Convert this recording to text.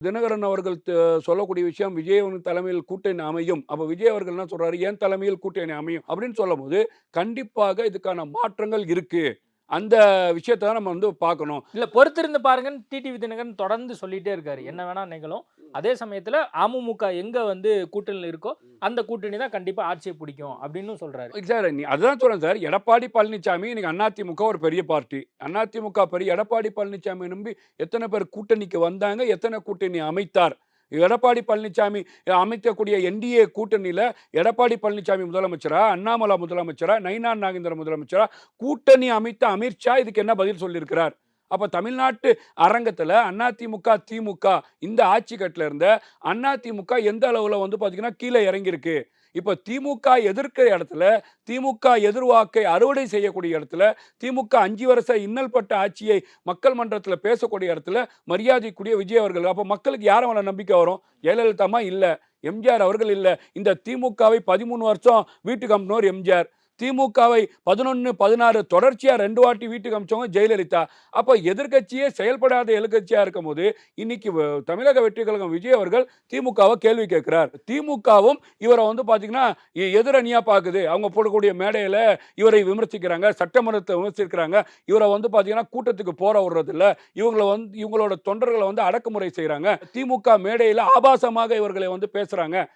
தினகரன் அவர்கள் சொல்லக்கூடிய விஷயம் விஜய் அவர்கள் தலைமையில் கூட்டணி அமையும். அப்ப விஜய் அவர்கள் என்ன சொல்றாரு? என் தலைமையில் கூட்டணி அமையும் அப்படின்னு சொல்லும்போது, கண்டிப்பாக இதுக்கான மாற்றங்கள் இருக்கு. அந்த விஷயத்த தான் நம்ம வந்து பார்க்கணும். இல்ல பொறுத்திருந்து பாருங்கன்னு டிடிவி தினகரன் தொடர்ந்து சொல்லிட்டே இருக்காரு. என்ன வேணா நிகழும். அதே சமயத்துல அமமுக எங்க வந்து கூட்டணியில இருக்கோ, அந்த கூட்டணி தான் கண்டிப்பா ஆட்சிய பிடிக்கும் அப்டின்னும் சொல்றாரு. சார் அதுதான் சொல்றேன் சார். எடப்பாடி பழனிசாமி இன்னைக்கு அதிமுக ஒரு பெரிய பார்ட்டி. அதிமுக பெரிய எடப்பாடி பழனிசாமிய நம்பி எத்தன பேர் கூட்டணிக்கு வந்தாங்க? எத்தன கூட்டணி அமைத்தார்? எடப்பாடி பழனிசாமி அமைக்கக்கூடிய என்டிஏ கூட்டணியில எடப்பாடி பழனிசாமி முதலமைச்சரா? அண்ணாமலை முதலமைச்சரா? நயினார் நாகேந்திரன் முதலமைச்சரா? கூட்டணி அமைத்த அமித்ஷா இதுக்கு என்ன பதில் சொல்லியிருக்கிறார்? அப்ப தமிழ்நாட்டு அரங்கத்துல அதிமுக, திமுக இந்த ஆட்சி கட்டுல இருந்த அதிமுக எந்த அளவுல வந்து பாத்தீங்கன்னா கீழ இறங்கியிருக்கு. இப்ப திமுக எதிர்க்கிற இடத்துல, திமுக எதிர்வாக்கை அறுவடை செய்யக்கூடிய இடத்துல, திமுக 5 வருஷ இன்னல் பட்ட ஆட்சியை மக்கள் மன்றத்துல பேசக்கூடிய இடத்துல, மரியாதைக்குரிய விஜய் அவர்கள். அப்ப மக்களுக்கு யார் மேல நம்பிக்கை வரும்? ஜெயலலிதா அம்மா இல்ல. எம்ஜிஆர் அவர்கள் இல்ல. இந்த திமுகவை 13 வருஷம் வீட்டுக்கு அனுப்புனவர் எம்ஜிஆர். திமுகவை 11, 16 தொடர்ச்சியா 2 வாட்டி வீட்டுக்கு அனுப்பிச்சவங்க ஜெயலலிதா. அப்ப எதிர்க்கட்சியே செயல்படாத எதிர்க்கட்சியா இருக்கும்போது, இன்னைக்கு தமிழக வெற்றி கழகம் விஜய் அவர்கள் திமுகவ கேள்வி கேட்கிறார். திமுகவும் இவர வந்து பார்த்தீங்கன்னா, எதிரணியா பார்க்குது. அவங்க போடக்கூடிய மேடையில இவரை விமர்சிக்கிறாங்க. சட்டமன்றத்த விமர்சிக்கிறாங்க. இவர வந்து பார்த்தீங்கன்னா, கூட்டத்துக்கு போற விடுறதில்ல. இவங்களோட தொண்டர்கள வந்து அடக்குமுறை செய்றாங்க. திமுக மேடையில ஆபாசமாக இவர்களை வந்து பேசுறாங்க.